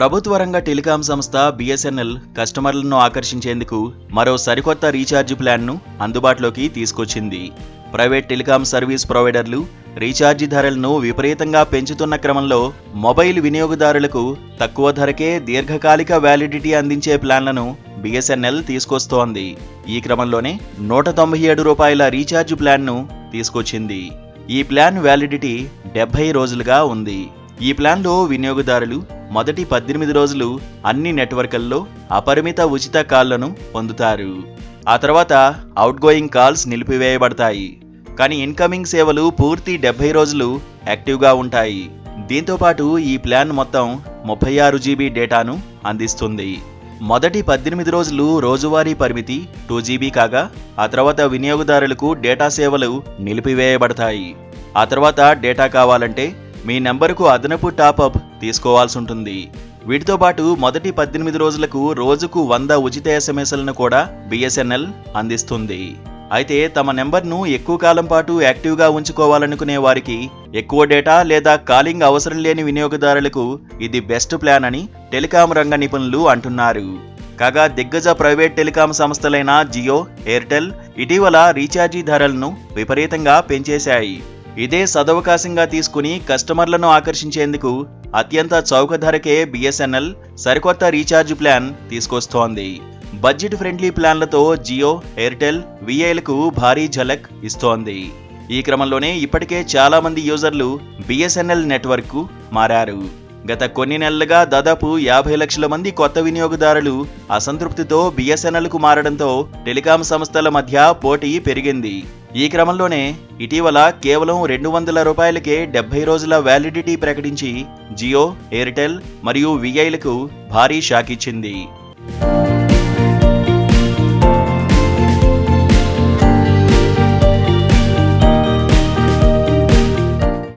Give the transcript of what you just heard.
ప్రభుత్వ రంగ టెలికాం సంస్థ బిఎస్ఎన్ఎల్ కస్టమర్లను ఆకర్షించేందుకు మరో సరికొత్త రీఛార్జ్ ప్లాన్ను అందుబాటులోకి తీసుకొచ్చింది. ప్రైవేట్ టెలికాం సర్వీస్ ప్రొవైడర్లు రీఛార్జి ధరలను విపరీతంగా పెంచుతున్న క్రమంలో మొబైల్ వినియోగదారులకు తక్కువ ధరకే దీర్ఘకాలిక వ్యాలిడిటీ అందించే ప్లాన్లను బిఎస్ఎన్ఎల్ తీసుకొస్తోంది. ఈ క్రమంలోనే ₹197 రీఛార్జ్ ప్లాన్ను తీసుకొచ్చింది. ఈ ప్లాన్ వ్యాలిడిటీ 70 రోజులుగా ఉంది. ఈ ప్లాన్లో వినియోగదారులు మొదటి 18 రోజులు అన్ని నెట్వర్క్ల్లో అపరిమిత ఉచిత కాల్లను పొందుతారు. ఆ తర్వాత అవుట్గోయింగ్ కాల్స్ నిలిపివేయబడతాయి. కానీ ఇన్కమింగ్ సేవలు పూర్తి 70 రోజులు యాక్టివ్గా ఉంటాయి. దీంతోపాటు ఈ ప్లాన్ మొత్తం 36 GB డేటాను అందిస్తుంది. మొదటి 18 రోజులు రోజువారీ పరిమితి 2 GB కాగా ఆ తర్వాత వినియోగదారులకు డేటా సేవలు నిలిపివేయబడతాయి. ఆ తర్వాత డేటా కావాలంటే మీ నెంబరుకు అదనపు టాపప్ తీసుకోవాల్సి ఉంటుంది. వీటితో పాటు మొదటి 18 రోజులకు రోజుకు 100 ఉచిత ఎస్ఎంఎస్లను కూడా బిఎస్ఎన్ఎల్ అందిస్తుంది. అయితే తమ నెంబర్ను ఎక్కువ కాలం పాటు యాక్టివ్గా ఉంచుకోవాలనుకునే వారికి ఎక్కువ డేటా లేదా కాలింగ్ అవసరం లేని వినియోగదారులకు ఇది బెస్ట్ ప్లాన్ అని టెలికాం రంగ నిపుణులు అంటున్నారు. కాగా దిగ్గజ ప్రైవేట్ టెలికాం సంస్థలైన జియో, ఎయిర్టెల్ ఇటీవల రీఛార్జీ ధరలను విపరీతంగా పెంచేశాయి. ఇదే సదవకాశంగా తీసుకుని కస్టమర్లను ఆకర్షించేందుకు అత్యంత చౌక ధరకే బిఎస్ఎన్ఎల్ సరికొత్త రీఛార్జ్ ప్లాన్ తీసుకొస్తోంది. బడ్జెట్ ఫ్రెండ్లీ ప్లాన్లతో జియో, ఎయిర్టెల్, విఐలకు భారీ ఝలక్ ఇస్తోంది. ఈ క్రమంలోనే ఇప్పటికే చాలా మంది యూజర్లు బిఎస్ఎన్ఎల్ నెట్వర్క్కు మారారు. గత కొన్ని నెలలుగా దాదాపు 50 లక్షల మంది కొత్త వినియోగదారులు అసంతృప్తితో బిఎస్ఎన్ఎల్కు మారడంతో టెలికాం సంస్థల మధ్య పోటీ పెరిగింది. ఈ క్రమంలోనే ఇటీవల కేవలం ₹200కే 70 రోజుల వ్యాలిడిటీ ప్రకటించి జియో, ఎయిర్టెల్ మరియు విఐలకు భారీ షాక్ ఇచ్చింది.